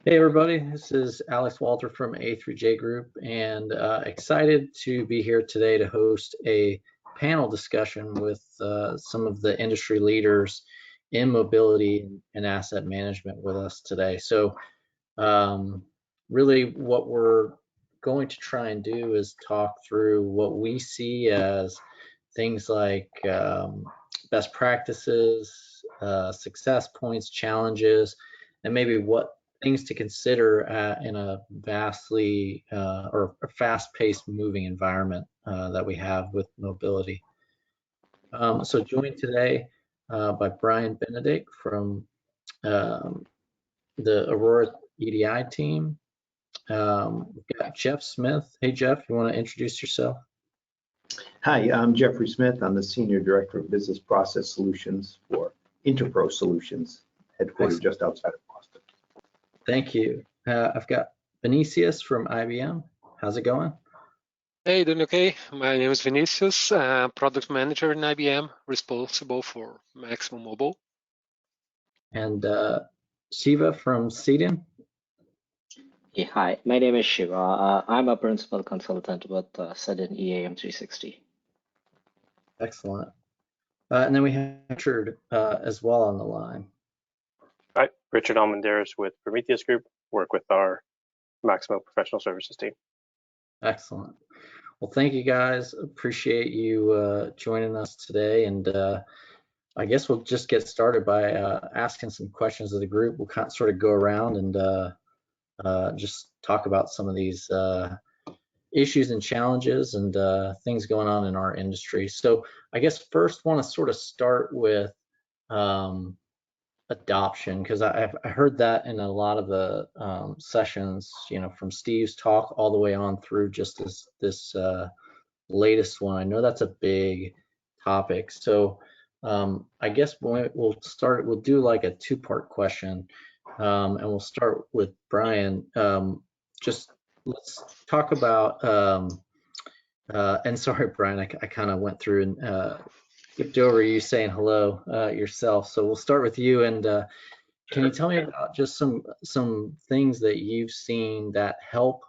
Hey everybody, this is Alex Walter from A3J Group, and excited to be here today to host a panel discussion with some of the industry leaders in mobility and asset management with us today. So really what we're going to try and do is talk through what we see as things like best practices, success points, challenges, and maybe what things to consider in a vastly or a fast-paced moving environment that we have with mobility. So joined today by Brian Benedict from um, the Aurora EDI team. We've got Jeff Smith. Hey Jeff, you want to introduce yourself? Hi, I'm Jeffrey Smith. I'm the Senior Director of Business Process Solutions for Interpro Solutions, headquartered just outside of Boston. Thank you. I've got Vinicius from IBM. How's it going? Hey, doing okay? My name is Vinicius, product manager in IBM, responsible for Maximo Mobile. And Shiva from CDM. Yeah, hi, my name is Shiva. I'm a principal consultant with Sudden EAM 360. Excellent. And then we have Richard as well on the line. Hi, Richard Almendares with Prometheus Group, work with our Maximo professional services team. Excellent. Well, thank you guys. Appreciate you joining us today. And I guess we'll just get started by asking some questions of the group. We'll kind of sort of go around and just talk about some of these issues and challenges and things going on in our industry. So I guess first want to sort of start with adoption, because I heard that in a lot of the sessions, you know, from Steve's talk all the way on through just this latest one. I know that's a big topic. So I guess we'll do like a two-part question, and we'll start with Brian. Just let's talk about and sorry, Brian, I kind of went through and skipped over you saying hello yourself. So we'll start with you, and can you tell me about just some things that you've seen that help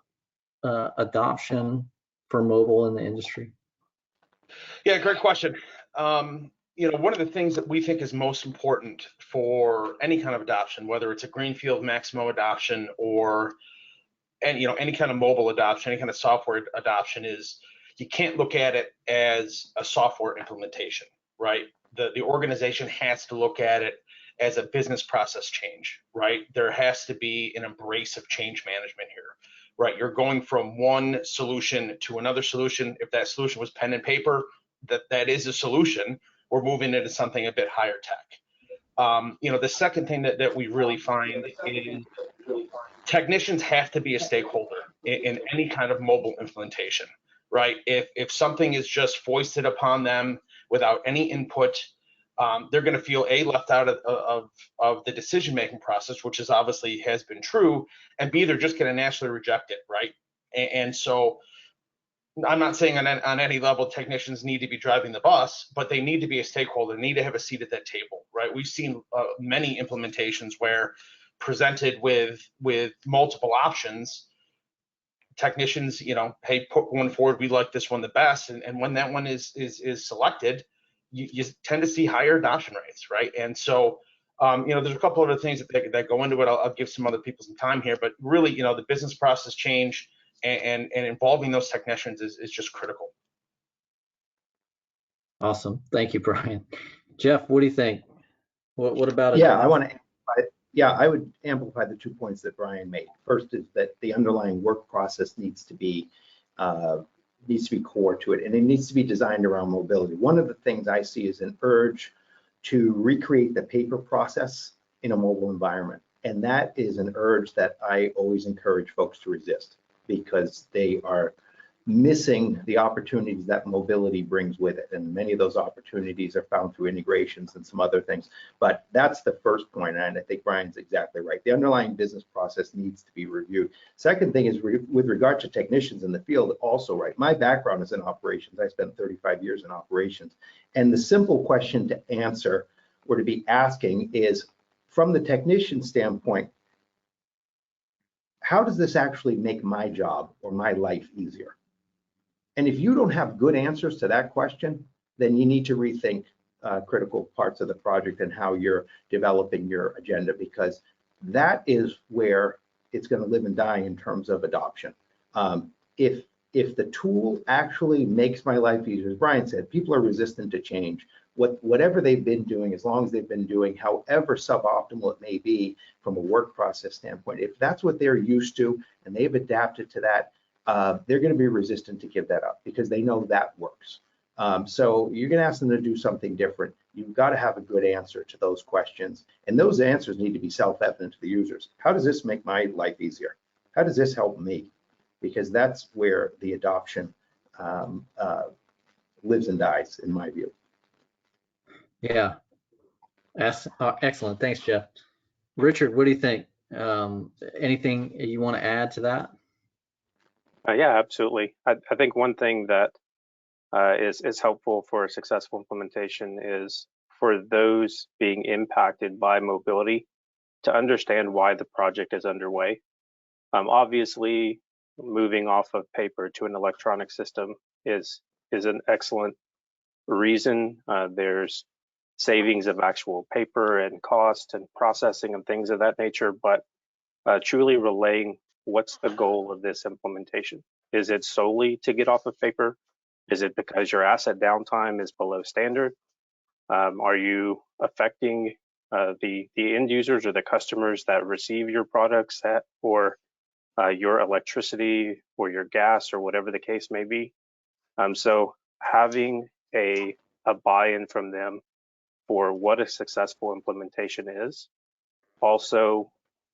adoption for mobile in the industry? Yeah, great question. You know, one of the things that we think is most important for any kind of adoption, whether it's a greenfield Maximo adoption or any kind of mobile adoption, any kind of software adoption, is you can't look at it as a software implementation, right? The organization has to look at it as a business process change, right? There has to be an embrace of change management here, right? You're going from one solution to another solution. If that solution was pen and paper, that is a solution. We're moving into something a bit higher tech. You know, the second thing that we really find is technicians have to be a stakeholder in any kind of mobile implementation, right? If something is just foisted upon them without any input, they're going to feel left out of the decision-making process, which is obviously has been true, and B, they're just going to naturally reject it, right? And so I'm not saying on any level technicians need to be driving the bus, but they need to be a stakeholder, need to have a seat at that table, right? We've seen many implementations where presented with multiple options, technicians, you know, hey, put one forward, we like this one the best, and when that one is selected, you tend to see higher adoption rates, right? And so you know, there's a couple other things that go into it. I'll give some other people some time here, but really, you know, the business process change and involving those technicians is just critical. Awesome. Thank you, Brian. Jeff, what do you think? What about it? Yeah, I would amplify the 2 points that Brian made. First is that the underlying work process needs to be core to it, and it needs to be designed around mobility. One of the things I see is an urge to recreate the paper process in a mobile environment, and that is an urge that I always encourage folks to resist, because they are missing the opportunities that mobility brings with it, and many of those opportunities are found through integrations and some other things. But that's the first point, and I think Brian's exactly right. The underlying business process needs to be reviewed. Second thing is with regard to technicians in the field, also right. My background is in operations. I spent 35 years in operations, and the simple question to answer or to be asking is, from the technician standpoint, how does this actually make my job or my life easier? And if you don't have good answers to that question, then you need to rethink critical parts of the project and how you're developing your agenda, because that is where it's going to live and die in terms of adoption. If the tool actually makes my life easier, as Brian said, people are resistant to change. Whatever they've been doing, as long as they've been doing, however suboptimal it may be from a work process standpoint, if that's what they're used to and they've adapted to that, they're going to be resistant to give that up because they know that works. So you're going to ask them to do something different. You've got to have a good answer to those questions, and those answers need to be self-evident to the users. How does this make my life easier? How does this help me? Because that's where the adoption lives and dies, in my view. Yeah, excellent. Thanks, Jeff. Richard, what do you think? Anything you want to add to that? Yeah, absolutely. I think one thing that is helpful for a successful implementation is for those being impacted by mobility to understand why the project is underway. Obviously, moving off of paper to an electronic system is an excellent reason. There's savings of actual paper and cost and processing and things of that nature, but truly relaying what's the goal of this implementation. Is it solely to get off of paper? Is it because your asset downtime is below standard? Are you affecting the end users or the customers that receive your products or your electricity or your gas or whatever the case may be? So having a buy-in from them for what a successful implementation is, also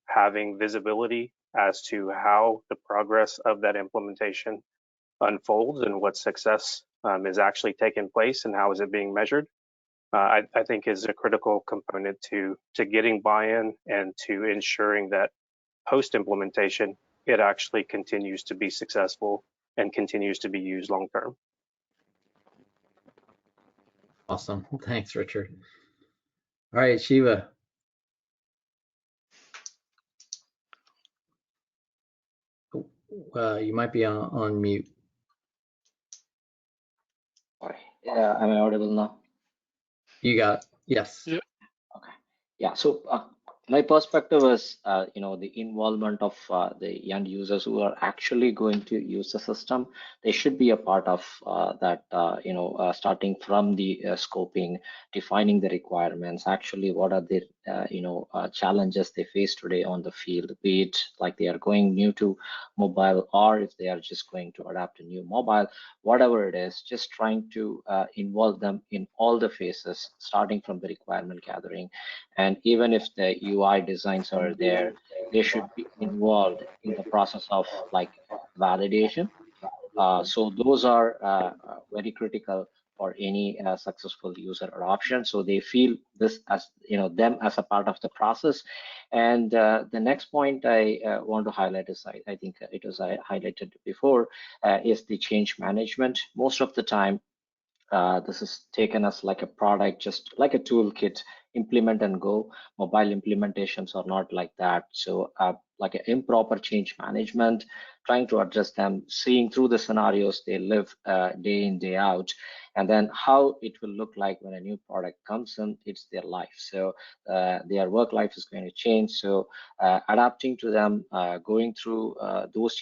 having visibility as to how the progress of that implementation unfolds and what success is actually taking place and how is it being measured, I think is a critical component to getting buy-in and to ensuring that post-implementation it actually continues to be successful and continues to be used long-term. Awesome. Thanks, Richard. All right, Shiva. You might be on mute. Sorry. Am I audible now? You got it. Yes. Yeah. Okay. Yeah. So my perspective is, the involvement of the end users who are actually going to use the system. They should be a part of that. Starting from the scoping, defining the requirements. Actually, what are the challenges they face today on the field? Be it like they are going new to mobile, or if they are just going to adapt a new mobile, whatever it is, just trying to involve them in all the phases, starting from the requirement gathering. And even if the UI designs are there, they should be involved in the process of like validation. So those are very critical for any successful user adoption. So they feel this as them as a part of the process. And the next point I want to highlight is I think it was highlighted before is the change management. Most of the time, this is taken as like a product, just like a toolkit, implement and go. Mobile implementations are not like that. So like an improper change management, trying to address them, seeing through the scenarios they live day in, day out, and then how it will look like when a new product comes in, it's their life. So their work life is going to change. So adapting to them, going through those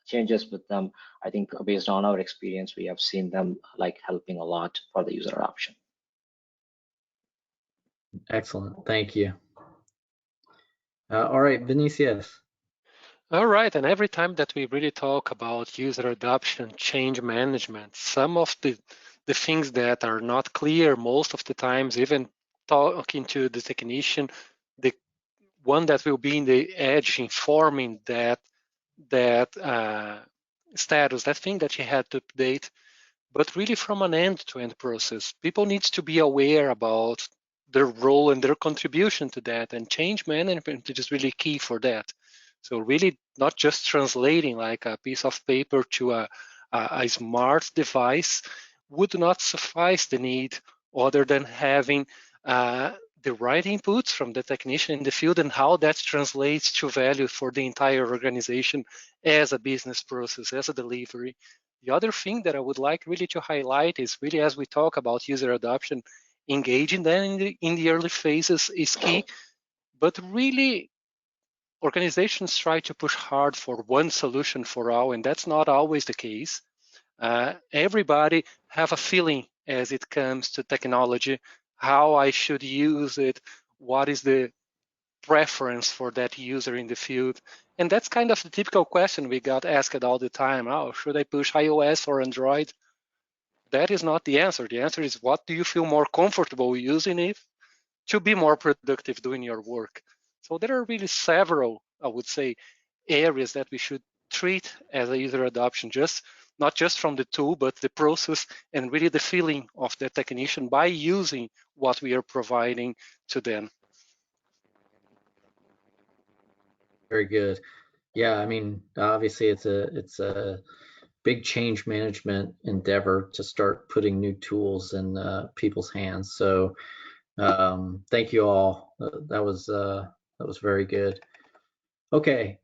changes with them, I think based on our experience, we have seen them like helping a lot for the user adoption. Excellent. Thank you. All right, Vinicius. All right, and every time that we really talk about user adoption, change management, some of the things that are not clear most of the times, even talking to the technician, the one that will be in the edge informing that status, that thing that you had to update, but really from an end-to-end process. People need to be aware about their role and their contribution to that, and change management is really key for that. So really not just translating like a piece of paper to a smart device would not suffice the need, other than having the right inputs from the technician in the field and how that translates to value for the entire organization as a business process, as a delivery. The other thing that I would like really to highlight is really, as we talk about user adoption, engaging them in the early phases is key, but really organizations try to push hard for one solution for all, and that's not always the case. Everybody have a feeling as it comes to technology, how I should use it, what is the preference for that user in the field. And that's kind of the typical question we got asked all the time. Oh, should I push iOS or Android? That is not the answer. The answer is, what do you feel more comfortable using it to be more productive doing your work? So there are really several, I would say, areas that we should treat as a user adoption, not just from the tool, but the process and really the feeling of the technician by using what we are providing to them. Very good. Yeah, I mean, obviously it's a big change management endeavor to start putting new tools in people's hands. So thank you all. That was very good. Okay,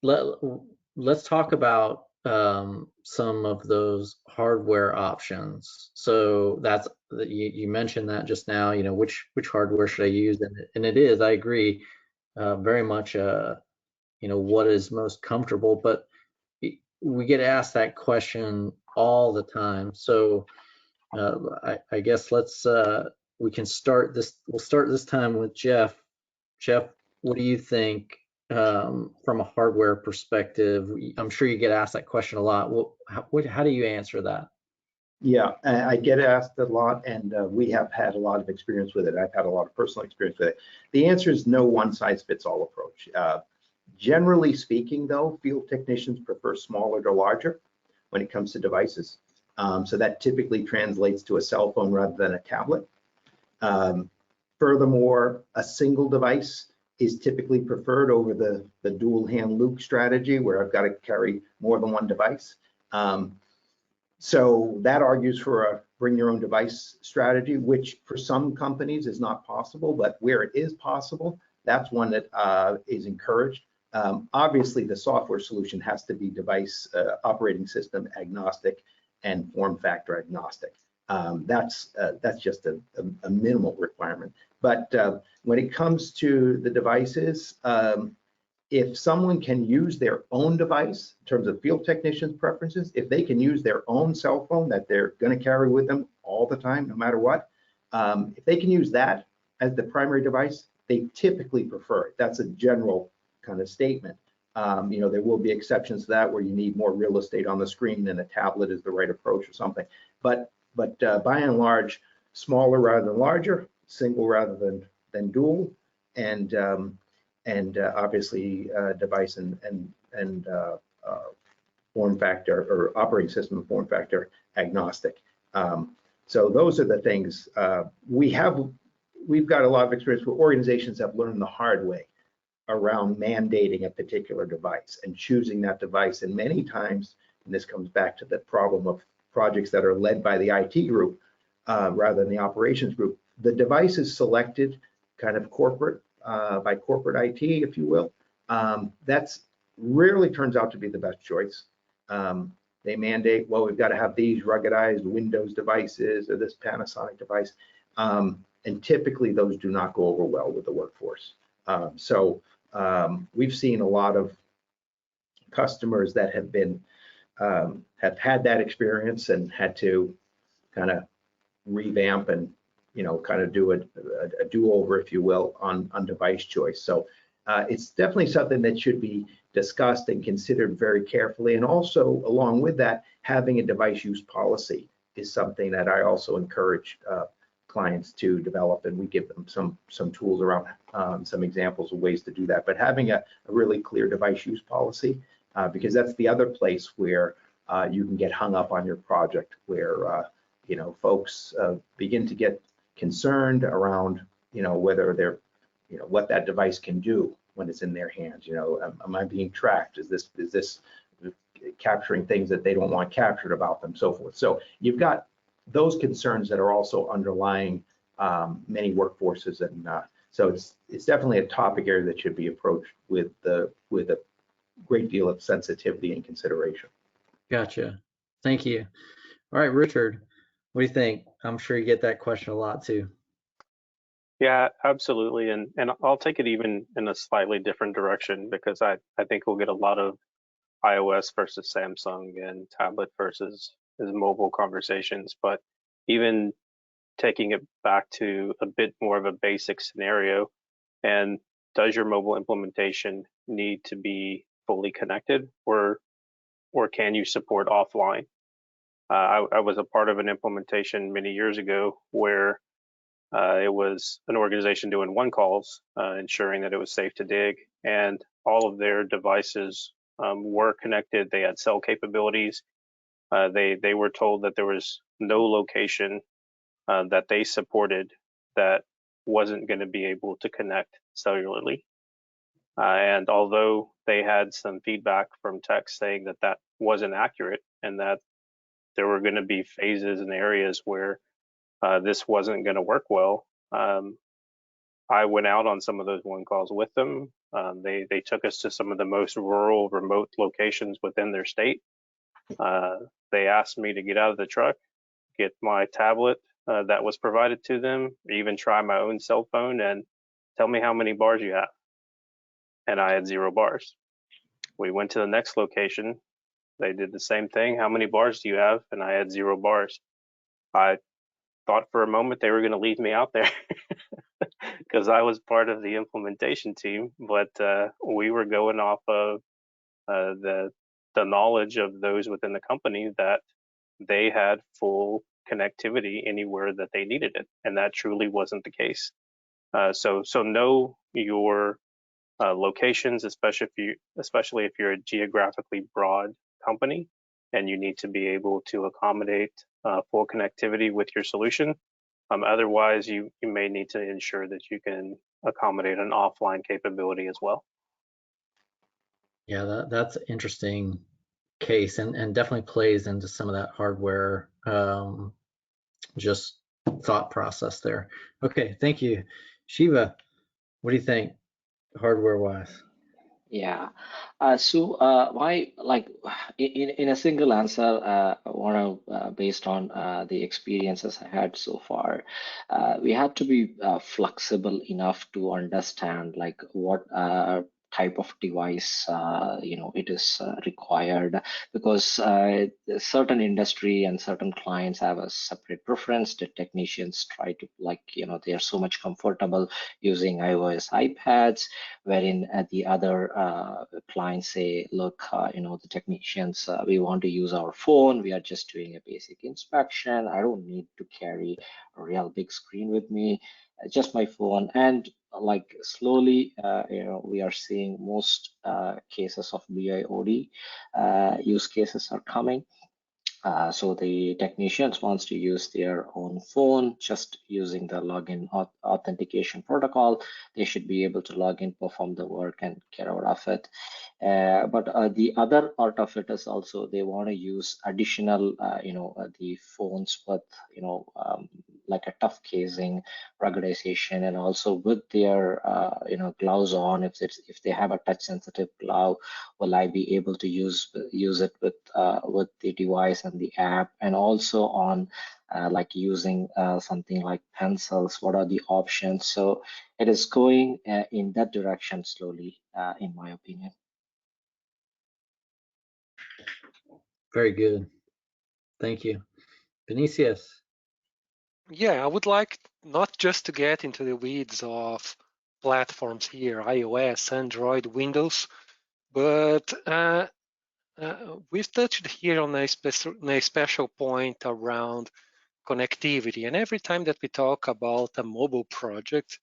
let's talk about some of those hardware options. So that's you mentioned that just now. You know, which hardware should I use? And it is, I agree, very much you know, what is most comfortable, but we get asked that question all the time. So I guess we can start this. We'll start this time with Jeff. Jeff, what do you think from a hardware perspective? I'm sure you get asked that question a lot. How do you answer that? Yeah, I get asked a lot, and we have had a lot of experience with it. I've had a lot of personal experience with it. The answer is no one-size-fits-all approach. Generally speaking, though, field technicians prefer smaller to larger when it comes to devices. So that typically translates to a cell phone rather than a tablet. Furthermore, a single device is typically preferred over the dual hand Luke strategy, where I've got to carry more than one device. So that argues for a bring your own device strategy, which for some companies is not possible, but where it is possible, that's one that is encouraged. Obviously, the software solution has to be device operating system agnostic and form factor agnostic. That's just a minimal requirement. But when it comes to the devices, if someone can use their own device in terms of field technicians' preferences, if they can use their own cell phone that they're going to carry with them all the time, no matter what, if they can use that as the primary device, they typically prefer it. That's a general kind of statement. You know, there will be exceptions to that where you need more real estate on the screen and a tablet is the right approach or something. But by and large, smaller rather than larger, single rather than dual, and obviously device and form factor or operating system form factor agnostic. So those are the things we've got a lot of experience where organizations have learned the hard way around mandating a particular device and choosing that device. And many times, and this comes back to the problem of projects that are led by the IT group rather than the operations group, the device is selected kind of corporate by corporate IT, if you will. That's rarely turns out to be the best choice. They mandate, well, we've got to have these ruggedized Windows devices or this Panasonic device. And typically those do not go over well with the workforce. So we've seen a lot of customers that have been have had that experience and had to kind of revamp and kind of do a do-over, if you will, on device choice. So it's definitely something that should be discussed and considered very carefully. And also, along with that, having a device use policy is something that I also encourage clients to develop, and we give them some tools around some examples of ways to do that. But having a really clear device use policy, because that's the other place where you can get hung up on your project, where folks begin to get concerned around whether they're what that device can do when it's in their hands. Am I being tracked? Is this capturing things that they don't want captured about them, so forth. So you've got those concerns that are also underlying many workforces, and so it's definitely a topic area that should be approached with a great deal of sensitivity and consideration. Gotcha. Thank you. All right, Richard, what do you think? I'm sure you get that question a lot too. Yeah, absolutely. And I'll take it even in a slightly different direction, because I think we'll get a lot of iOS versus Samsung and tablet versus mobile conversations. But even taking it back to a bit more of a basic scenario, and does your mobile implementation need to be fully connected, or can you support offline? I was a part of an implementation many years ago where it was an organization doing one calls, ensuring that it was safe to dig, and all of their devices were connected. They had cell capabilities. They were told that there was no location that they supported that wasn't going to be able to connect cellularly. And although they had some feedback from techs saying that that wasn't accurate, and that there were going to be phases and areas where this wasn't going to work well, I went out on some of those one calls with them. They took us to some of the most rural, remote locations within their state. They asked me to get out of the truck, get my tablet that was provided to them, even try my own cell phone, and tell me how many bars you have. And I had 0 bars. We went to the next location. They did the same thing. How many bars do you have? And I had 0 bars. I thought for a moment they were going to leave me out there because I was part of the implementation team, but we were going off of the knowledge of those within the company that they had full connectivity anywhere that they needed it, and that truly wasn't the case. So know your locations, especially if you're a geographically broad company and you need to be able to accommodate full connectivity with your solution. Otherwise, you may need to ensure that you can accommodate an offline capability as well. Yeah, that's an interesting case, and definitely plays into some of that hardware just thought process there. Okay, thank you. Shiva, what do you think hardware wise? Yeah. So my like in a single answer, I want to based on the experiences I had so far, we had to be flexible enough to understand like what type of device it is required, because certain industry and certain clients have a separate preference. The technicians try to they are so much comfortable using iOS iPads, wherein the other clients say, look, the technicians, we want to use our phone. We are just doing a basic inspection. I don't need to carry a real big screen with me, just my phone. And like slowly, we are seeing most cases of BIOD use cases are coming. So the technicians wants to use their own phone, just using the login authentication protocol. They should be able to log in, perform the work, and get out of it. But the other part of it is also they want to use additional, the phones with, like a tough casing, ruggedization, and also with their, gloves on. If they have a touch-sensitive glove, will I be able to use it with the device and the app, and also on like using something like pencils? What are the options? So it is going in that direction slowly, in my opinion. Very good. Thank you. Vinicius. Yeah, I would like not just to get into the weeds of platforms here, iOS, Android, Windows, but we've touched here on a special point around connectivity. And every time that we talk about a mobile project,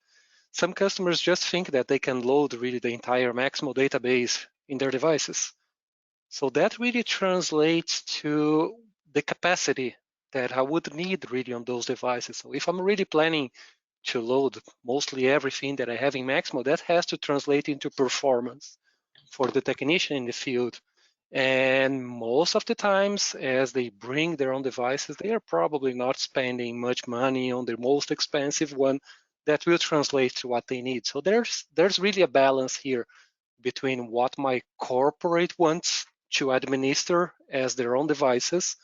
some customers just think that they can load really the entire Maximo database in their devices. So that really translates to the capacity that I would need really on those devices. So if I'm really planning to load mostly everything that I have in Maximo, that has to translate into performance for the technician in the field. And most of the times, as they bring their own devices, they are probably not spending much money on the most expensive one that will translate to what they need. So there's really a balance here between what my corporate wants to administer as their own devices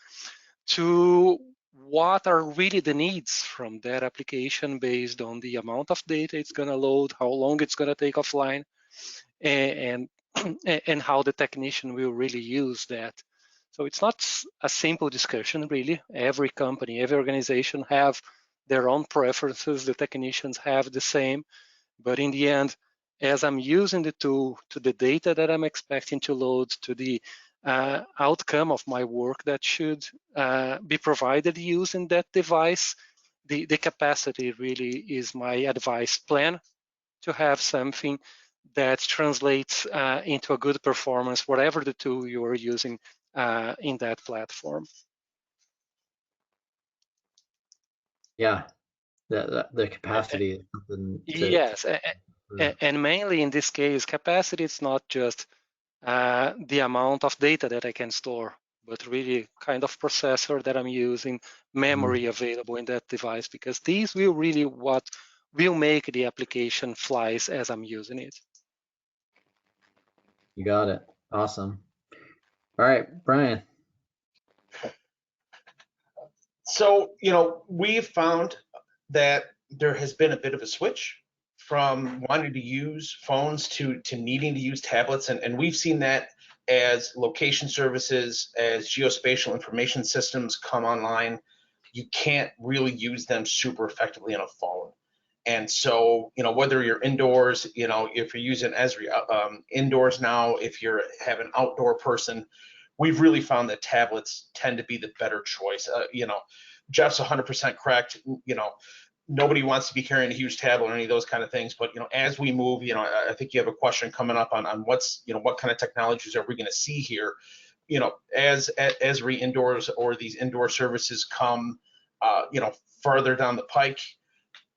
to what are really the needs from that application based on the amount of data it's going to load, how long it's going to take offline, and and how the technician will really use that. So it's not a simple discussion, really. Every company, every organization have their own preferences. The technicians have the same, but in the end, as I'm using the tool to the data that I'm expecting to load, to the outcome of my work that should be provided using that device, the capacity really is my advice plan to have something that translates into a good performance, whatever the tool you are using in that platform. Yeah, the capacity is something to Yes, and mainly in this case, capacity is not just the amount of data that I can store, but really kind of processor that I'm using, memory available in that device, because these will really what will make the application flies as I'm using it. You got it. Awesome. All right, Brian. So, we've found that there has been a bit of a switch from wanting to use phones to needing to use tablets. And we've seen that as location services, as geospatial information systems come online, you can't really use them super effectively on a phone. And so, whether you're indoors, if you're using Esri indoors now, if you're have an outdoor person, we've really found that tablets tend to be the better choice. Jeff's 100% correct. Nobody wants to be carrying a huge tablet or any of those kind of things. But as we move, I think you have a question coming up on what's what kind of technologies are we going to see here. As Esri indoors or these indoor services come, further down the pike,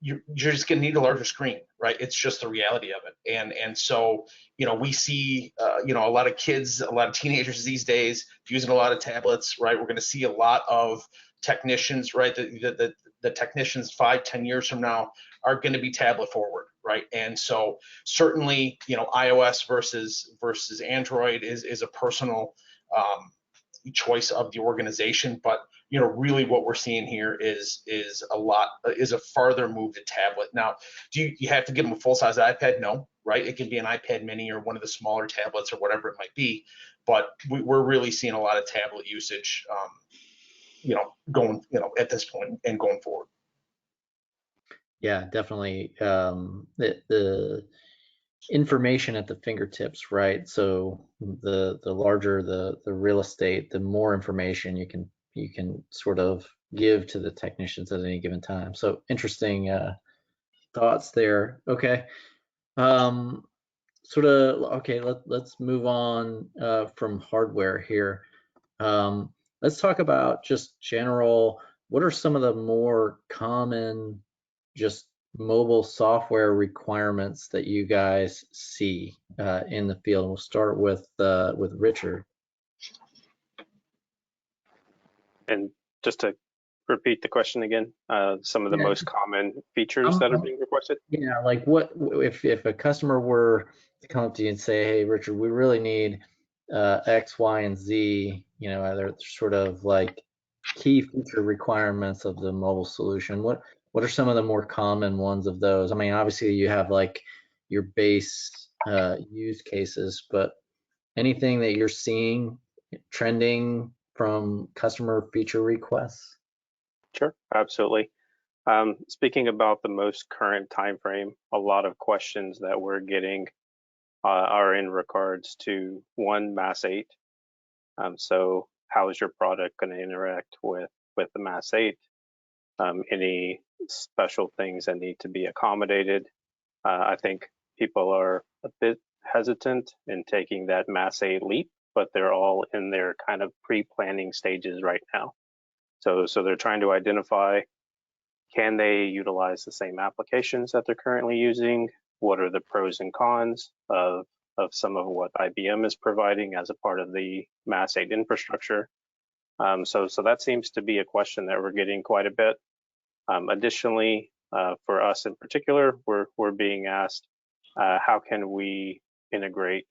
you're just going to need a larger screen, right? It's just the reality of it. And so, we see, a lot of kids, a lot of teenagers these days using a lot of tablets, right? We're going to see a lot of technicians, right? The technicians 5-10 years from now are going to be tablet forward, right? And so certainly, iOS versus Android is a personal choice of the organization, but really what we're seeing here is a farther move to tablet. Now, do you have to give them a full-size iPad? No, right? It can be an iPad mini or one of the smaller tablets or whatever it might be, but we're really seeing a lot of tablet usage going at this point and going forward. Yeah, definitely. The information at the fingertips, right? So the larger the real estate, the more information you can sort of give to the technicians at any given time. So interesting thoughts there. Okay. Okay, let's move on from hardware here. Let's talk about just general, what are some of the more common just mobile software requirements that you guys see in the field? We'll start with Richard. And just to repeat the question again, some of the most common features that are being requested? Yeah, like what if a customer were to come up to you and say, hey, Richard, we really need X, Y, and Z, they're sort of like key feature requirements of the mobile solution. What are some of the more common ones of those? I mean, obviously you have like your base use cases, but anything that you're seeing trending from customer feature requests? Sure, absolutely. Speaking about the most current time frame, a lot of questions that we're getting are in regards to one, Mass 8. So how is your product going to interact with the Mass 8? Any special things that need to be accommodated? I think people are a bit hesitant in taking that Mass 8 leap, but they're all in their kind of pre-planning stages right now. So they're trying to identify, can they utilize the same applications that they're currently using? What are the pros and cons of some of what IBM is providing as a part of the Mass 8 infrastructure. So that seems to be a question that we're getting quite a bit. Additionally, for us in particular, we're being asked, how can we integrate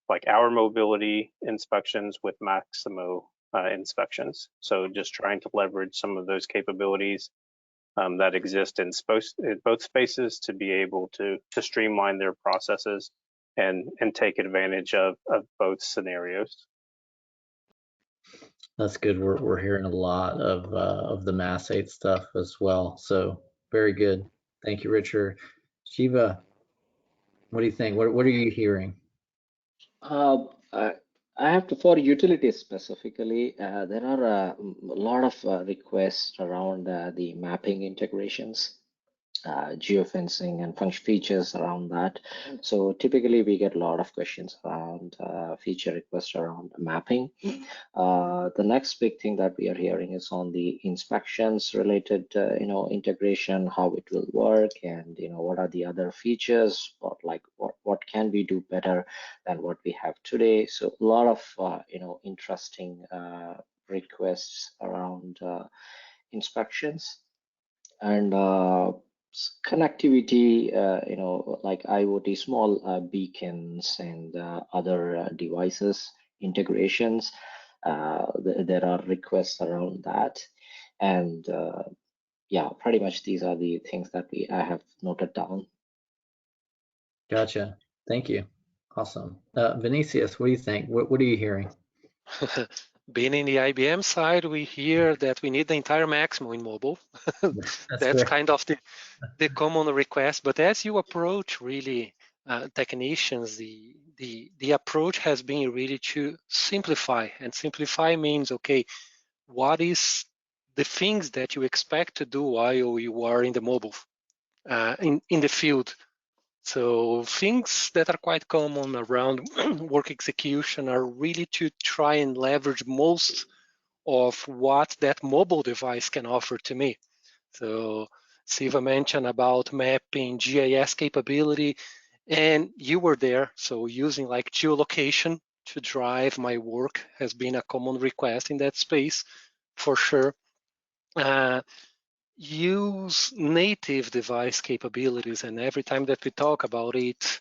like our mobility inspections with Maximo inspections? So just trying to leverage some of those capabilities that exist in both spaces to be able to streamline their processes and take advantage of both scenarios. That's good. We're hearing a lot of the Mass 8 stuff as well. So very good. Thank you, Richard. Shiva, what do you think? What are you hearing? I have to, for utilities specifically, there are a lot of requests around the mapping integrations, geofencing and function features around that. So typically we get a lot of questions around feature requests around mapping. The next big thing that we are hearing is on the inspections related, integration, how it will work, and what are the other features, what can we do better than what we have today. So a lot of interesting requests around inspections and connectivity, like IoT, small beacons and other devices integrations. There are requests around that, and yeah, pretty much these are the things that I have noted down. Gotcha. Thank you. Awesome. Vinicius, what do you think? What are you hearing? Being in the IBM side, we hear that we need the entire Maximo in mobile. That's great. kind of the common request. But as you approach really technicians, the approach has been really to simplify. And simplify means, okay, what is the things that you expect to do while you are in the mobile, in the field? So things that are quite common around work execution are really to try and leverage most of what that mobile device can offer to me. So Siva mentioned about mapping, GIS capability, and you were there. So using like geolocation to drive my work has been a common request in that space for sure. Use native device capabilities, and every time that we talk about it,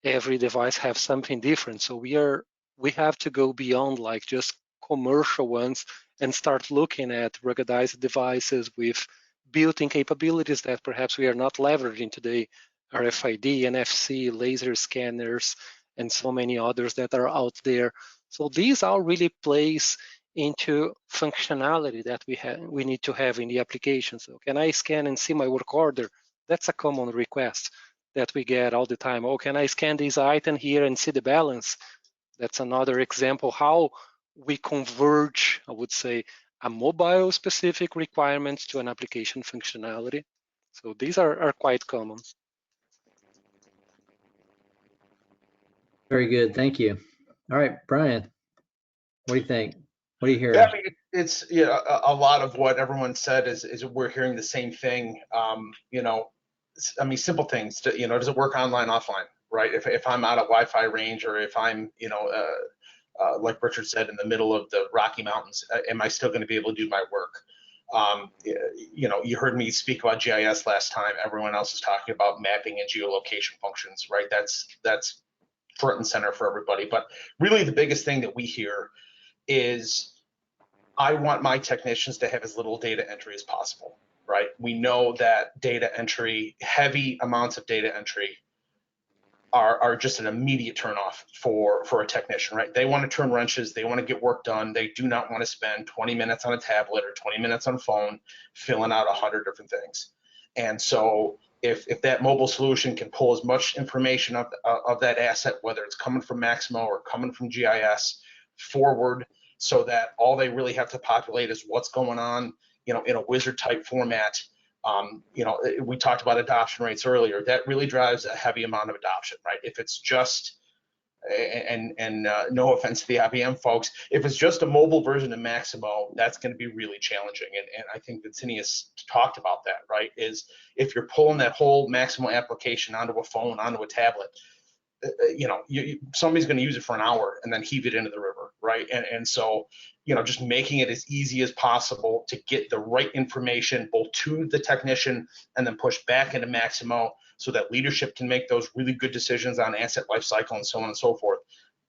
every device has something different. So we have to go beyond like just commercial ones and start looking at ruggedized devices with built-in capabilities that perhaps we are not leveraging today, RFID, NFC, laser scanners, and so many others that are out there. So these all really plays into functionality that we need to have in the application. So can I scan and see my work order? That's a common request that we get all the time. Oh, can I scan this item here and see the balance? That's another example how we converge, I would say, a mobile specific requirements to an application functionality. So these are quite common. Very good. Thank you. All right, Brian, what do you think? What are you hearing? Yeah, I mean, it's a lot of what everyone said is we're hearing the same thing. I mean, simple things. Does it work online, offline, right? If I'm out of Wi-Fi range, or if I'm, like Richard said, in the middle of the Rocky Mountains, am I still going to be able to do my work? You heard me speak about GIS last time. Everyone else is talking about mapping and geolocation functions, right? That's front and center for everybody. But really, the biggest thing that we hear is, I want my technicians to have as little data entry as possible, right? We know that data entry, heavy amounts of data entry, are just an immediate turnoff for a technician, right? They want to turn wrenches, they want to get work done. They do not want to spend 20 minutes on a tablet or 20 minutes on a phone filling out 100 different things. And so if that mobile solution can pull as much information of that asset, whether it's coming from Maximo or coming from GIS, forward, so that all they really have to populate is what's going on, in a wizard type format. We talked about adoption rates earlier. That really drives a heavy amount of adoption, right? If it's just, and no offense to the IBM folks, if it's just a mobile version of Maximo, that's going to be really challenging. And I think Vincinius talked about that, right? Is if you're pulling that whole Maximo application onto a phone, onto a tablet, somebody's going to use it for an hour and then heave it into the river, right? And so, just making it as easy as possible to get the right information both to the technician and then push back into Maximo so that leadership can make those really good decisions on asset life cycle and so on and so forth.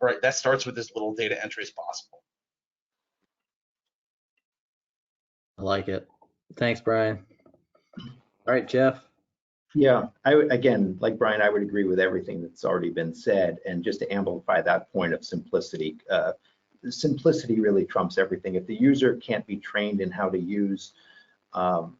Right, that starts with as little data entry as possible. I like it. Thanks, Brian. All right, Jeff. Yeah, again, like Brian, I would agree with everything that's already been said. And just to amplify that point of simplicity, simplicity really trumps everything. If the user can't be trained in how to use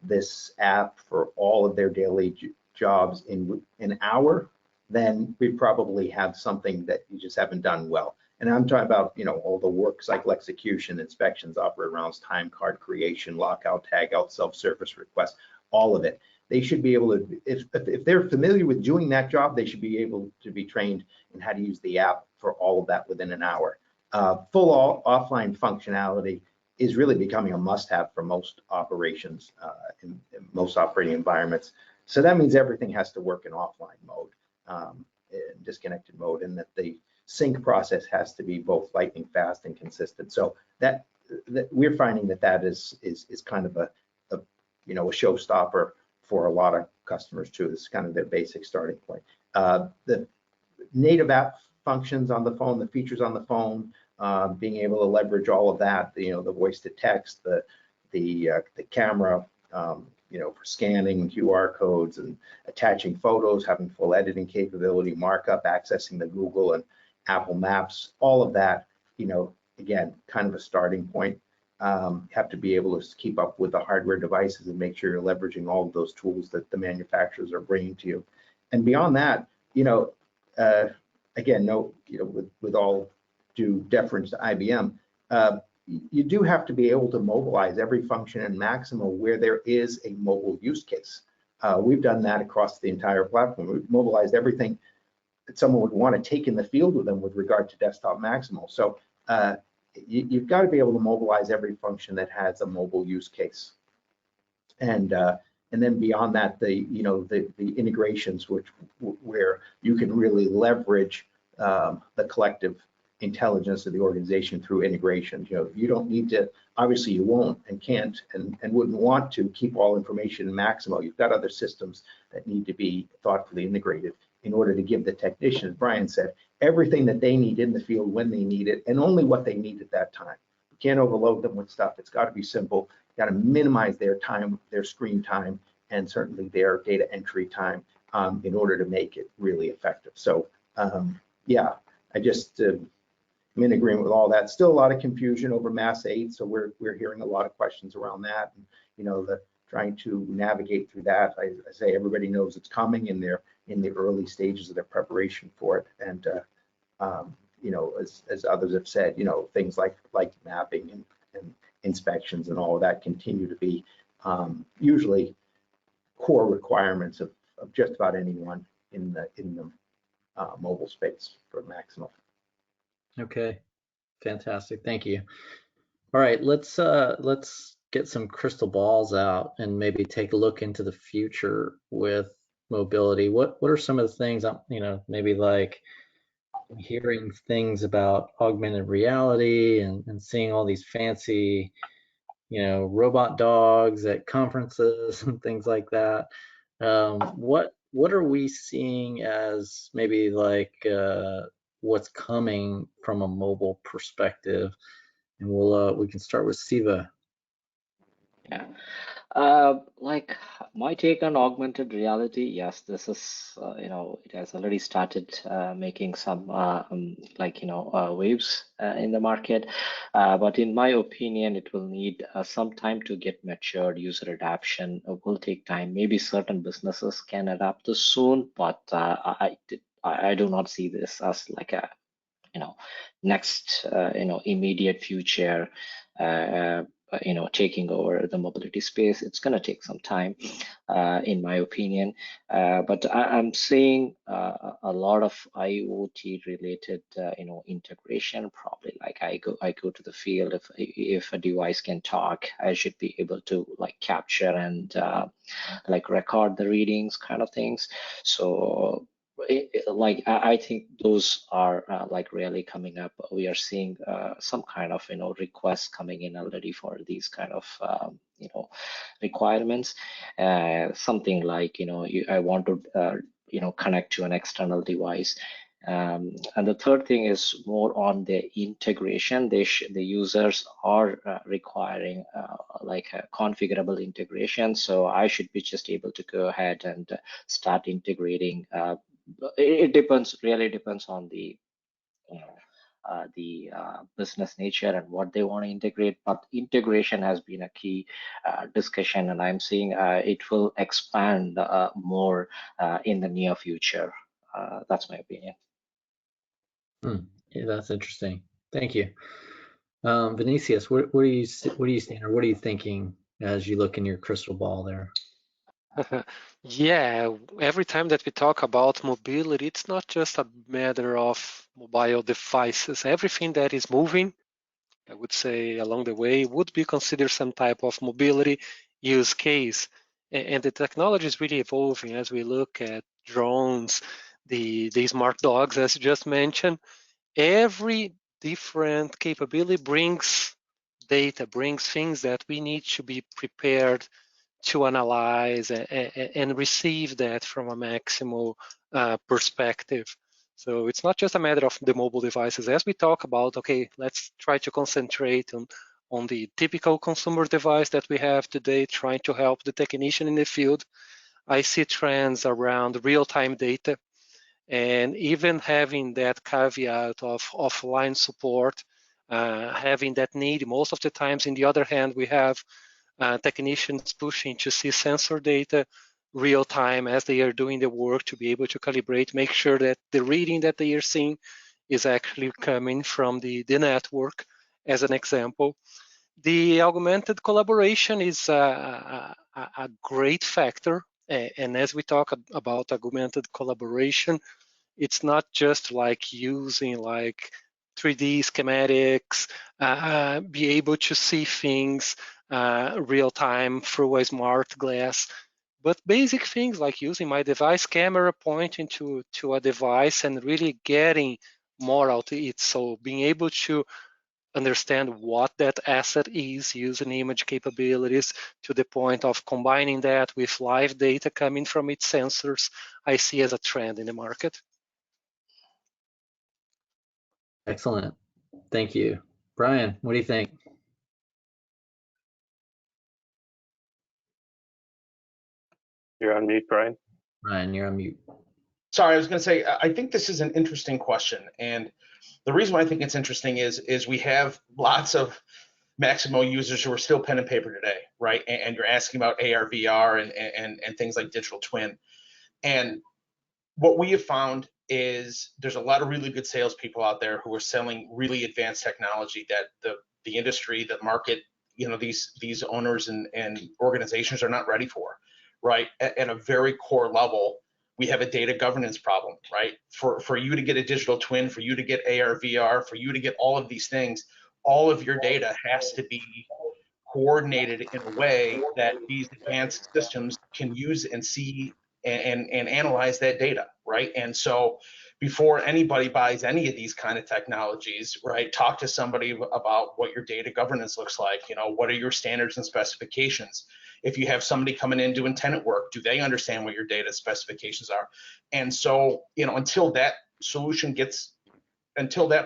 this app for all of their daily jobs in an hour, then we probably have something that you just haven't done well. And I'm talking about, all the work cycle execution, inspections, operator rounds, time card creation, lockout, tagout, self-service requests, all of it. They should be able to, if they're familiar with doing that job, they should be able to be trained in how to use the app for all of that within an hour. Full offline functionality is really becoming a must-have for most operations in most operating environments. So that means everything has to work in offline mode, in disconnected mode, and that the sync process has to be both lightning fast and consistent. So that we're finding that is kind of a showstopper for a lot of customers too. This is kind of their basic starting point. The native app functions on the phone, the features on the phone, being able to leverage all of that, the voice to text, the camera, for scanning QR codes and attaching photos, having full editing capability, markup, accessing the Google and Apple Maps, all of that, again, kind of a starting point. Have to be able to keep up with the hardware devices and make sure you're leveraging all of those tools that the manufacturers are bringing to you. And beyond that, again, with all due deference to IBM, you do have to be able to mobilize every function in Maximo where there is a mobile use case. We've done that across the entire platform. We've mobilized everything that someone would want to take in the field with them with regard to desktop Maximo. So you've got to be able to mobilize every function that has a mobile use case, and then beyond that, the integrations where you can really leverage the collective intelligence of the organization through integration. You don't need to, obviously you won't and can't and wouldn't want to keep all information in Maximo. You've got other systems that need to be thoughtfully integrated in order to give the technician, as Brian said, everything that they need in the field when they need it and only what they need at that time. You can't overload them with stuff. It's got to be simple. You got to minimize their time, their screen time, and certainly their data entry time in order to make it really effective. So yeah, I just I'm in agreement with all that. Still a lot of confusion over Mass 8, so we're hearing a lot of questions around that. And, trying to navigate through that. I say everybody knows it's coming, and they're in the early stages of their preparation for it. And as others have said, things like mapping and inspections and all of that continue to be usually core requirements of just about anyone in the mobile space for Maximo. Okay, fantastic. Thank you. All right, let's get some crystal balls out and maybe take a look into the future with mobility. What are some of the things, maybe like hearing things about augmented reality and seeing all these fancy, robot dogs at conferences and things like that. What are we seeing as maybe like what's coming from a mobile perspective? And we can start with Siva. Yeah. Like my take on augmented reality, yes, this is, it has already started making some waves in the market. But in my opinion, it will need some time to get matured. User adoption will take time. Maybe certain businesses can adapt this soon, but I do not see this as like a next immediate future taking over the mobility space. It's going to take some time, in my opinion, but I'm seeing a lot of IoT related integration. Probably like I go to the field, if a device can talk, I should be able to like capture and like record the readings kind of things. So like I think those are like really coming up. We are seeing some kind of requests coming in already for these kind of requirements. Something like I want to connect to an external device. And the third thing is more on the integration. The users are requiring like a configurable integration. So I should be just able to go ahead and start integrating. It depends, really depends on the business nature and what they want to integrate. But integration has been a key discussion, and I'm seeing it will expand more in the near future. That's my opinion. Yeah, that's interesting. Thank you. Vinicius, what are you seeing, or what are you thinking as you look in your crystal ball there? Yeah, every time that we talk about mobility, it's not just a matter of mobile devices. Everything that is moving, I would say, along the way would be considered some type of mobility use case. And the technology is really evolving as we look at drones, the smart dogs, as you just mentioned. Every different capability brings data, brings things that we need to be prepared to analyze and receive that from a Maximo perspective. So it's not just a matter of the mobile devices. As we talk about, okay, let's try to concentrate on the typical consumer device that we have today, trying to help the technician in the field. I see trends around real-time data, and even having that caveat of offline support, having that need. Most of the times, in the other hand, we have technicians pushing to see sensor data real time as they are doing the work to be able to calibrate, make sure that the reading that they are seeing is actually coming from the network, as an example. The augmented collaboration is a great factor. And as we talk about augmented collaboration, it's not just like using like 3D schematics, be able to see things real time through a smart glass, but basic things like using my device camera pointing to a device and really getting more out of it. So being able to understand what that asset is using image capabilities to the point of combining that with live data coming from its sensors, I see as a trend in the market. Excellent. Thank you. Brian, what do you think? You're on mute, Brian. Brian, you're on mute. Sorry, I was going to say, I think this is an interesting question. And the reason why I think it's interesting is we have lots of Maximo users who are still pen and paper today, right? And you're asking about AR, VR, and things like digital twin. And what we have found is there's a lot of really good salespeople out there who are selling really advanced technology that the industry, the market, these owners and organizations are not ready for, right? At a very core level, we have a data governance problem, right? For you to get a digital twin, for you to get AR, VR, for you to get all of these things, all of your data has to be coordinated in a way that these advanced systems can use and see and analyze that data, right? And so before anybody buys any of these kind of technologies, right, talk to somebody about what your data governance looks like. What are your standards and specifications? If you have somebody coming in doing tenant work, do they understand what your data specifications are? And so, until that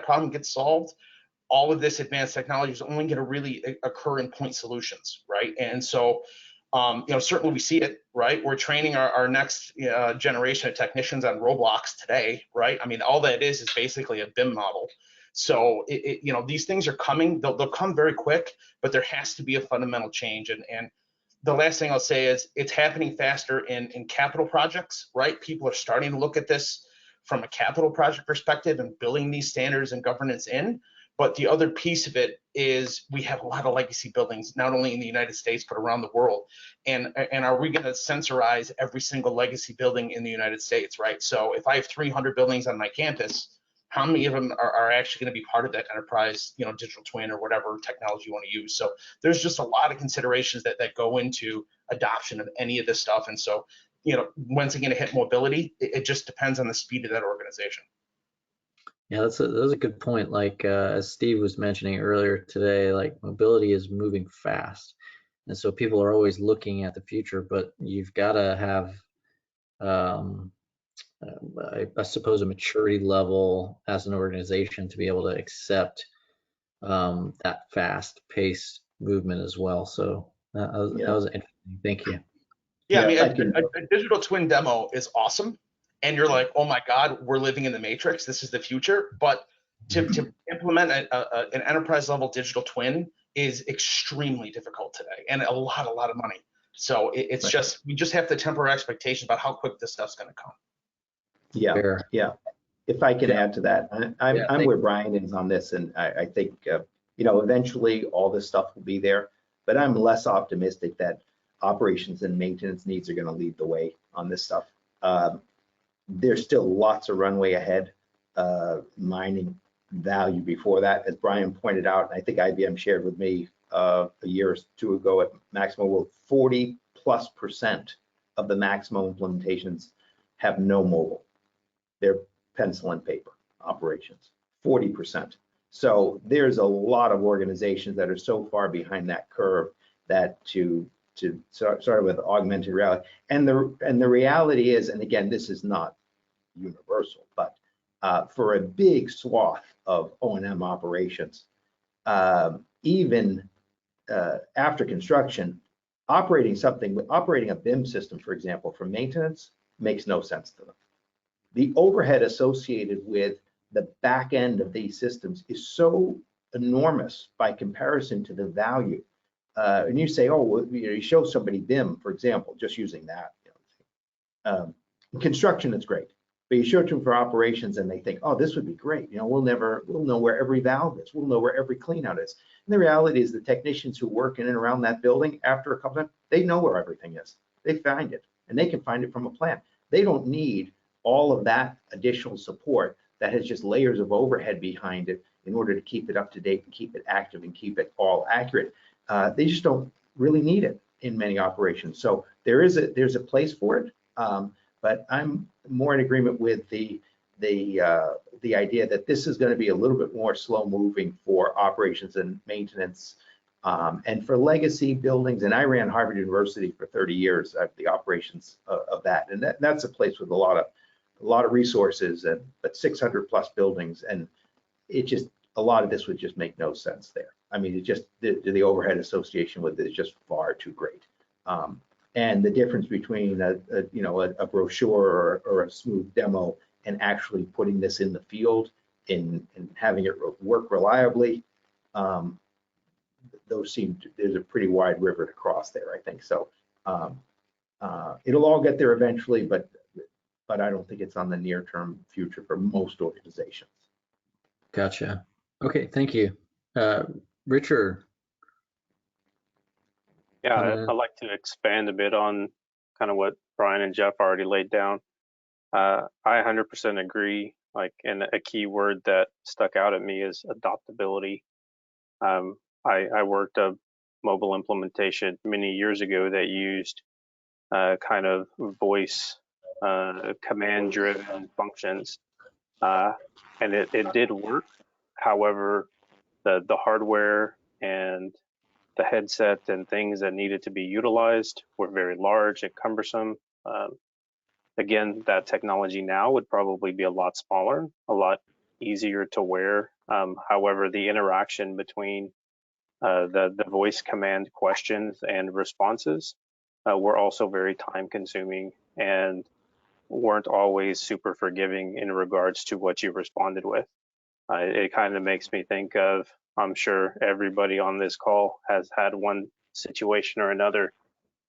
problem gets solved, all of this advanced technology is only going to really occur in point solutions, right? And so, certainly we see it, right? We're training our next generation of technicians on Roblox today, right? I mean, all that is basically a BIM model. So, these things are coming. They'll come very quick, but there has to be a fundamental change. And the last thing I'll say is it's happening faster in capital projects, right? People are starting to look at this from a capital project perspective and building these standards and governance in. But the other piece of it is we have a lot of legacy buildings, not only in the United States, but around the world. And are we going to sensorize every single legacy building in the United States, right? So if I have 300 buildings on my campus, how many of them are actually going to be part of that enterprise, digital twin or whatever technology you want to use? So there's just a lot of considerations that go into adoption of any of this stuff. And so when's it going to hit mobility? It just depends on the speed of that organization. Yeah, that's a good point. Like as Steve was mentioning earlier today, like mobility is moving fast, and so people are always looking at the future. But you've got to have, I suppose, a maturity level as an organization to be able to accept that fast-paced movement as well. So that was interesting. Thank you. Yeah, I mean, a digital twin demo is awesome, and you're like, oh my God, we're living in the matrix. This is the future. But to implement an enterprise level digital twin is extremely difficult today, and a lot of money. So it's just, we just have to temper our expectations about how quick this stuff's going to come. Yeah, Fair. yeah. If I can add to that, I'm where Brian is on this, and I think eventually all this stuff will be there, but I'm less optimistic that operations and maintenance needs are going to lead the way on this stuff. There's still lots of runway ahead, mining value before that, as Brian pointed out, and I think IBM shared with me a year or two ago at Maximo, well, 40+% of the Maximo implementations have no mobile. They're pencil and paper operations, 40%. So there's a lot of organizations that are so far behind that curve that to start with augmented reality. And the reality is, and again, this is not universal, but for a big swath of O&M operations, even after construction, operating a BIM system, for example, for maintenance makes no sense to them. The overhead associated with the back end of these systems is so enormous by comparison to the value. And you say, oh, well, you show somebody BIM, for example, just using that. In construction, it's great, but you show it to them for operations, and they think, oh, this would be great. We'll know where every valve is. We'll know where every cleanout is. And the reality is, the technicians who work in and around that building, after a couple of times, they know where everything is. They find it, and they can find it from a plan. They don't need all of that additional support that has just layers of overhead behind it in order to keep it up to date and keep it active and keep it all accurate. They just don't really need it in many operations. So there's a place for it, but I'm more in agreement with the idea that this is going to be a little bit more slow moving for operations and maintenance, and for legacy buildings. And I ran Harvard University for 30 years at the operations of that, and that's a place with a lot of resources, but 600+ buildings, and a lot of this would just make no sense there. I mean, it just the overhead association with it is just far too great. And the difference between a brochure or a smooth demo and actually putting this in the field and having it work reliably, there's a pretty wide river to cross there, I think. So it'll all get there eventually, but I don't think it's on the near-term future for most organizations. Gotcha. Okay, thank you. Richard. Yeah, I'd like to expand a bit on kind of what Brian and Jeff already laid down. I 100% agree. And a key word that stuck out at me is adaptability. I worked a mobile implementation many years ago that used kind of voice command-driven functions, and it did work. However, the hardware and the headset and things that needed to be utilized were very large and cumbersome. Again, that technology now would probably be a lot smaller, a lot easier to wear. However, the interaction between the voice command questions and responses were also very time consuming and weren't always super forgiving in regards to what you responded with. It kind of makes me think of, I'm sure everybody on this call has had one situation or another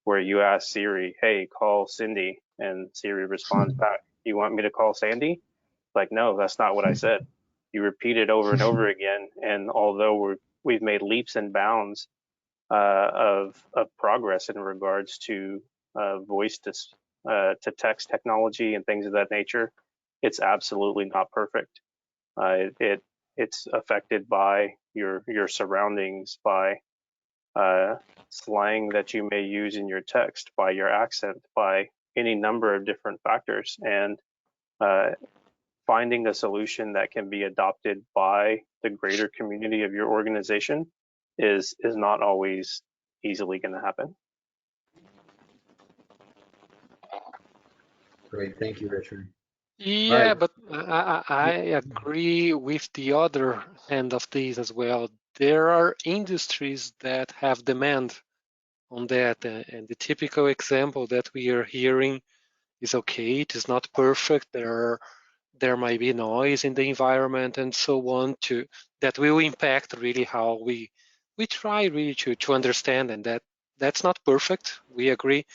where you ask Siri, hey, call Cindy, and Siri responds back, you want me to call Sandy? Like, no, that's not what I said. You repeat it over and over again, and although we've made leaps and bounds of progress in regards to voice to text technology and things of that nature, it's absolutely not perfect. It's affected by your surroundings, by slang that you may use in your text, by your accent, by any number of different factors, and finding a solution that can be adopted by the greater community of your organization is not always easily going to happen. Great, thank you, Richard. Yeah, right. but I agree with the other end of these as well. There are industries that have demand on that, and the typical example that we are hearing is okay, it is not perfect. There might be noise in the environment and so on that will impact really how we try really to understand, and that's not perfect. We agree.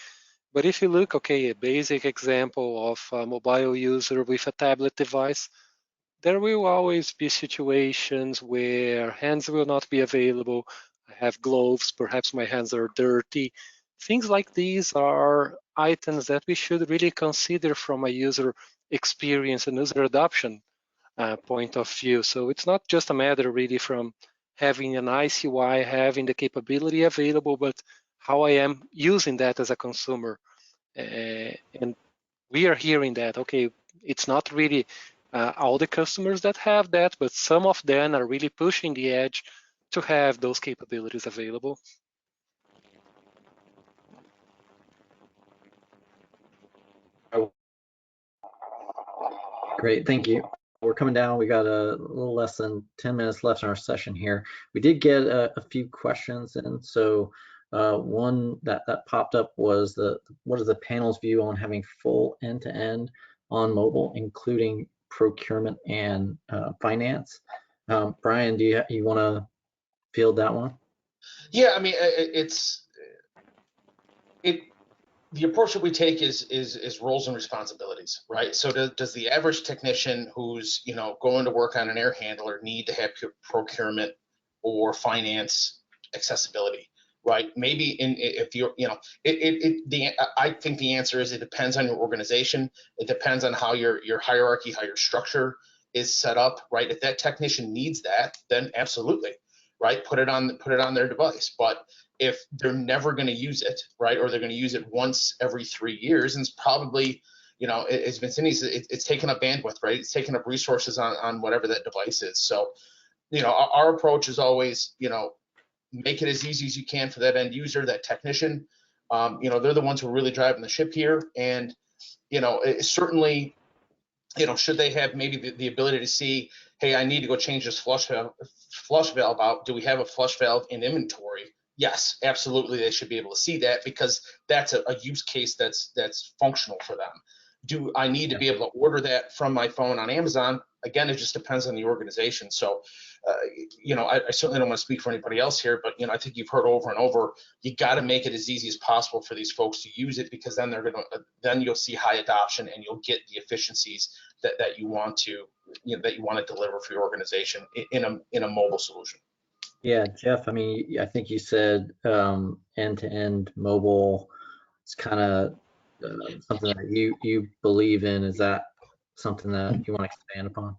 But if you look, okay, a basic example of a mobile user with a tablet device, there will always be situations where hands will not be available. I have gloves, perhaps my hands are dirty. Things like these are items that we should really consider from a user experience and user adoption point of view. So it's not just a matter really from having an nice UI, having the capability available, but how I am using that as a consumer. And we are hearing that, okay, it's not really all the customers that have that, but some of them are really pushing the edge to have those capabilities available. Great, thank you. We're coming down. We got a little less than 10 minutes left in our session here. We did get a few questions in. So one that popped up was what is the panel's view on having full end-to-end on mobile, including procurement and finance? Brian, do you want to field that one? Yeah, I mean, the approach that we take is roles and responsibilities, right? So does the average technician who's going to work on an air handler need to have procurement or finance accessibility, right? Maybe if you're I think the answer is it depends on your organization. It depends on how your hierarchy, how your structure is set up, right? If that technician needs that, then absolutely, right? Put it on their device. But if they're never going to use it, right, or they're going to use it once every 3 years, and it's probably, as Vincini said, it's taking up bandwidth, right? It's taking up resources on whatever that device is. So, our approach is always, make it as easy as you can for that end user, that technician. They're the ones who are really driving the ship here, and certainly, should they have maybe the ability to see, hey, I need to go change this flush valve out. Do we have a flush valve in inventory? Yes, absolutely. They should be able to see that because that's a use case that's functional for them. Do I need to be able to order that from my phone on Amazon? Again, it just depends on the organization. So, I certainly don't want to speak for anybody else here, but I think you've heard over and over, you got to make it as easy as possible for these folks to use it, because then then you'll see high adoption and you'll get the efficiencies that you want to deliver for your organization in a mobile solution. Yeah, Jeff, I mean, I think you said end-to-end mobile. It's kind of something that you believe in. Is that something that you want to expand upon?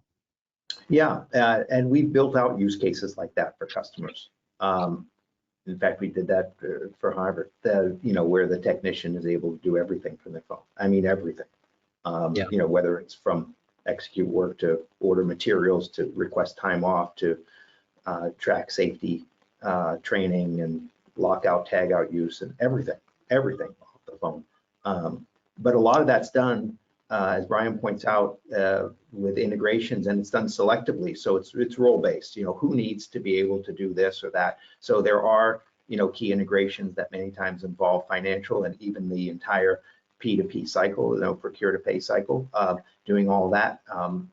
Yeah, and we built out use cases like that for customers. In fact, we did that for Harvard, where the technician is able to do everything from their phone. I mean, everything. Whether it's from execute work to order materials to request time off to track safety training and lockout, tagout use, and everything off the phone. But a lot of that's done, as Brian points out, with integrations, and it's done selectively. So it's role-based. Who needs to be able to do this or that? So there are key integrations that many times involve financial and even the entire P2P cycle, procure to pay cycle, doing all that,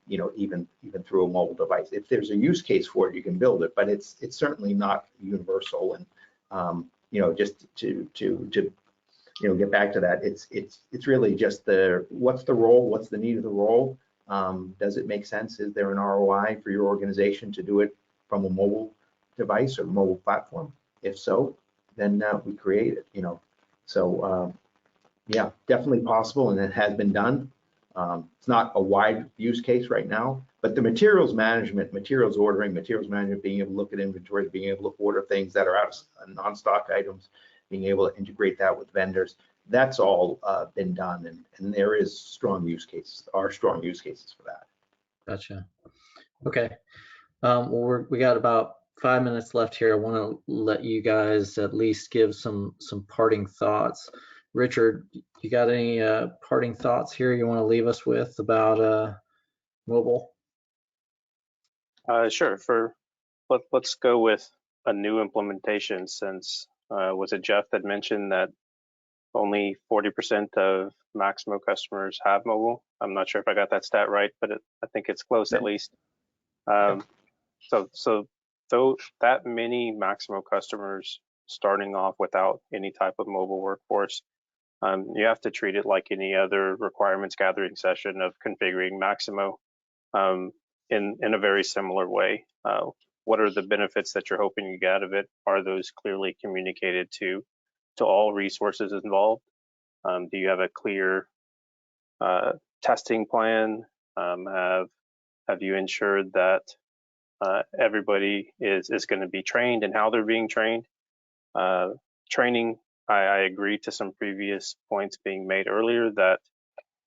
even through a mobile device. If there's a use case for it, you can build it, but it's certainly not universal. And just to get back to that, it's really just what's the role, what's the need of the role? Does it make sense? Is there an ROI for your organization to do it from a mobile device or mobile platform? If so, then we create it. So. Yeah, definitely possible, and it has been done. It's not a wide use case right now, but the materials management, materials ordering, materials management, being able to look at inventory, being able to order things that are out of non-stock items, being able to integrate that with vendors, That's all been done, and there is strong use cases, strong use cases for that. Gotcha. Okay. Well, we got about 5 minutes left here. I want to let you guys at least give some parting thoughts. Richard, you got any parting thoughts here you want to leave us with about mobile? Sure. Let's go with a new implementation, since was it Jeff that mentioned that only 40% of Maximo customers have mobile? I'm not sure if I got that stat right, but I think it's close at least. So though that many Maximo customers starting off without any type of mobile workforce, you have to treat it like any other requirements gathering session of configuring Maximo in a very similar way. What are the benefits that you're hoping you get out of it? Are those clearly communicated to all resources involved? Do you have a clear testing plan? Have you ensured that everybody is going to be trained and how they're being trained? Training, I agree to some previous points being made earlier that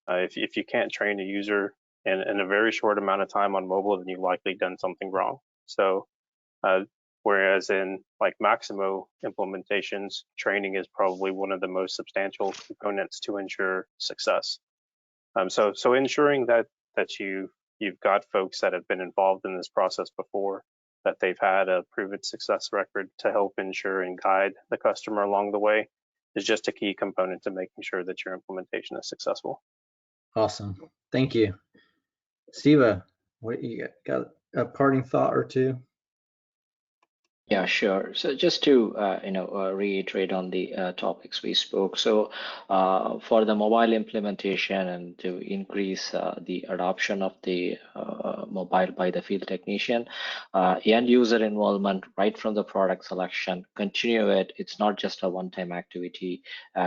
if you can't train a user in a very short amount of time on mobile, then you've likely done something wrong. So whereas in like Maximo implementations, training is probably one of the most substantial components to ensure success. So ensuring that you've got folks that have been involved in this process before, that they've had a proven success record to help ensure and guide the customer along the way, is just a key component to making sure that your implementation is successful. Awesome. Thank you. Steva, what you got a parting thought or two? Yeah, sure. So just to reiterate on the topics we spoke. So for the mobile implementation and to increase the adoption of the mobile by the field technician, end user involvement right from the product selection, continue it. It's not just a one-time activity.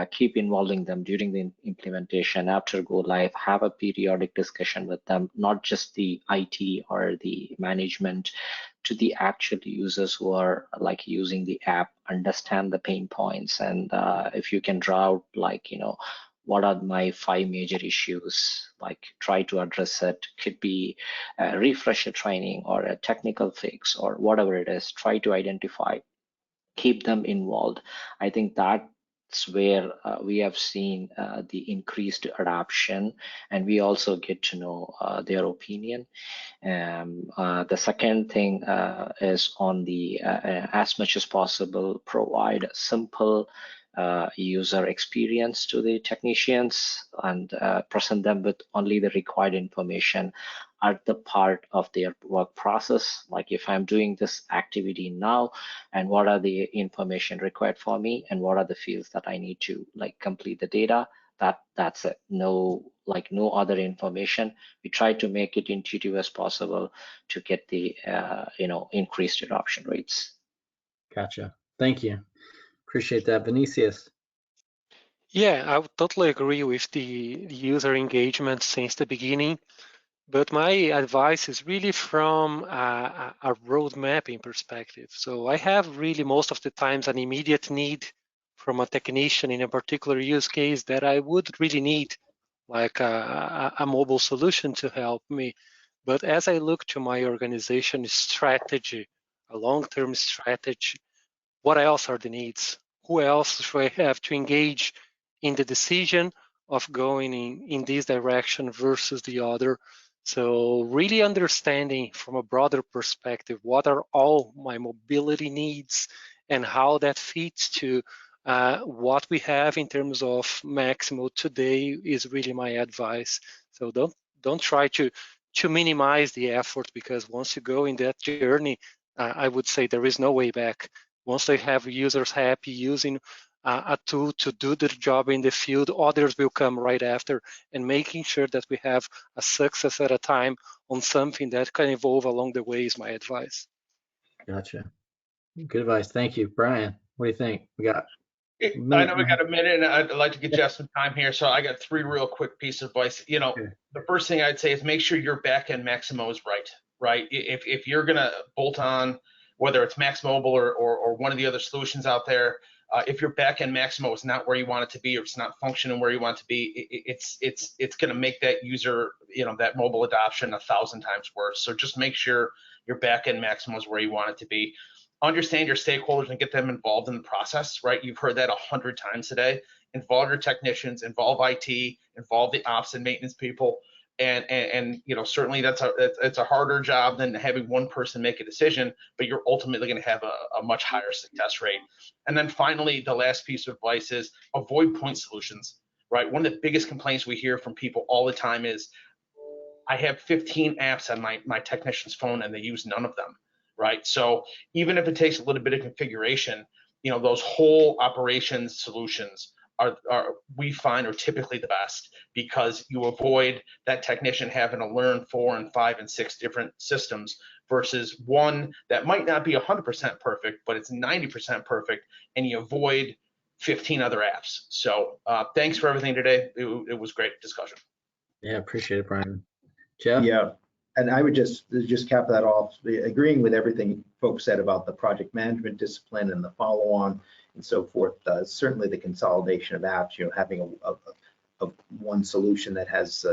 Keep involving them during the implementation, after go live, have a periodic discussion with them, not just the IT or the management, to the actual users who are like using the app, understand the pain points. And if you can draw out like, what are my 5 major issues, like try to address it. Could be a refresher training or a technical fix or whatever it is, try to identify, keep them involved. I think that's where we have seen the increased adoption, and we also get to know their opinion. The second thing is on the as much as possible provide simple user experience to the technicians and present them with only the required information at the part of their work process. Like if I'm doing this activity now, and what are the information required for me, and what are the fields that I need to like complete the data. That's it. No other information. We try to make it intuitive as possible to get the increased adoption rates. Gotcha. Thank you. Appreciate that. Vinicius. Yeah, I would totally agree with the user engagement since the beginning. But my advice is really from a road mapping perspective. So I have really most of the times an immediate need from a technician in a particular use case that I would really need like a mobile solution to help me. But as I look to my organization strategy, a long-term strategy, what else are the needs? Who else should I have to engage in the decision of going in this direction versus the other? So really understanding from a broader perspective, what are all my mobility needs and how that fits to what we have in terms of Maximo today is really my advice. So don't try to minimize the effort, because once you go in that journey, I would say there is no way back. Once they have users happy using a tool to do their job in the field, others will come right after, and making sure that we have a success at a time on something that can evolve along the way is my advice. Gotcha. Good advice. Thank you. Brian, what do you think? We got I know we got a minute, and I'd like to get Jeff some time here, so I got 3 real quick pieces of advice. The first thing I'd say is make sure your backend Maximo is right? If you're gonna bolt on, whether it's Max Mobile or one of the other solutions out there, If your backend Maximo is not where you want it to be, or it's not functioning where you want it to be, it's going to make that user, that mobile adoption 1,000 times worse. So just make sure your backend Maximo is where you want it to be. Understand your stakeholders and get them involved in the process, right? You've heard that 100 times today. Involve your technicians, involve IT, involve the ops and maintenance people. And certainly it's a harder job than having one person make a decision, but you're ultimately going to have a much higher success rate. And then finally, the last piece of advice is avoid point solutions, right? One of the biggest complaints we hear from people all the time is, I have 15 apps on my technician's phone and they use none of them, right? So even if it takes a little bit of configuration, those whole operations solutions are we find are typically the best, because you avoid that technician having to learn 4 and 5 and 6 different systems versus one that might not be 100% perfect, but it's 90% perfect, and you avoid 15 other apps. So thanks for everything today. It was great discussion. Yeah, appreciate it, Brian. Jeff? Yeah, and I would just cap that off, agreeing with everything folks said about the project management discipline and the follow-on and so forth. Certainly the consolidation of apps, having a one solution that has,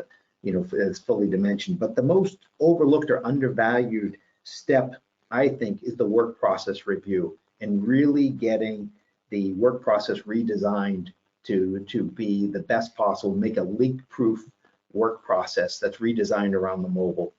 is fully dimensioned. But the most overlooked or undervalued step, I think, is the work process review, and really getting the work process redesigned to be the best possible, make a leak-proof work process that's redesigned around the mobile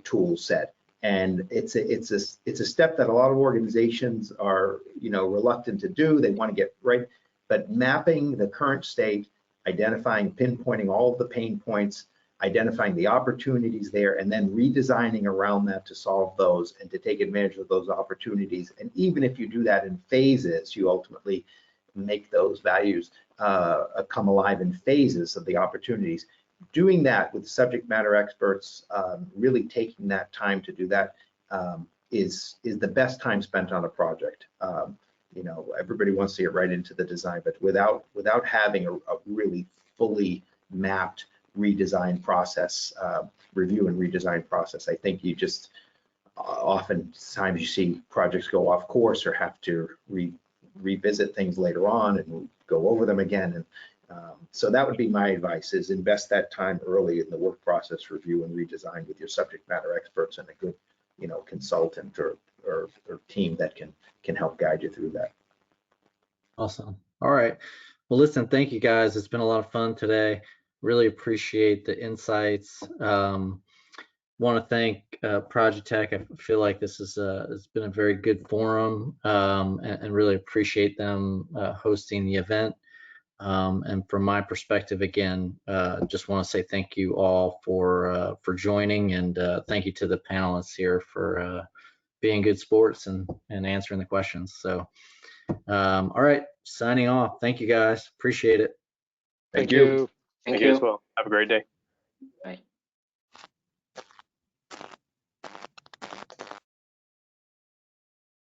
tool set. And it's a step that a lot of organizations are reluctant to do. They want to get right, but mapping the current state, identifying, pinpointing all of the pain points, identifying the opportunities there, and then redesigning around that to solve those and to take advantage of those opportunities. And even if you do that in phases, you ultimately make those values come alive in phases of the opportunities. Doing that with subject matter experts, really taking that time to do that is the best time spent on a project. Everybody wants to get right into the design, but without having a really fully mapped redesign process, review and redesign process, I think you just oftentimes you see projects go off course or have to revisit things later on and go over them again. And so that would be my advice, is invest that time early in the work process review and redesign with your subject matter experts and a good, consultant or team that can help guide you through that. Awesome. All right. Well, listen, thank you guys. It's been a lot of fun today. Really appreciate the insights. Want to thank Project Tech. I feel like this is it's been a very good forum, and really appreciate them hosting the event. And from my perspective, again, just want to say thank you all for joining, and thank you to the panelists here for being good sports and answering the questions. So, all right, signing off. Thank you guys. Appreciate it. Thank you. Thank you as well. Have a great day. Bye.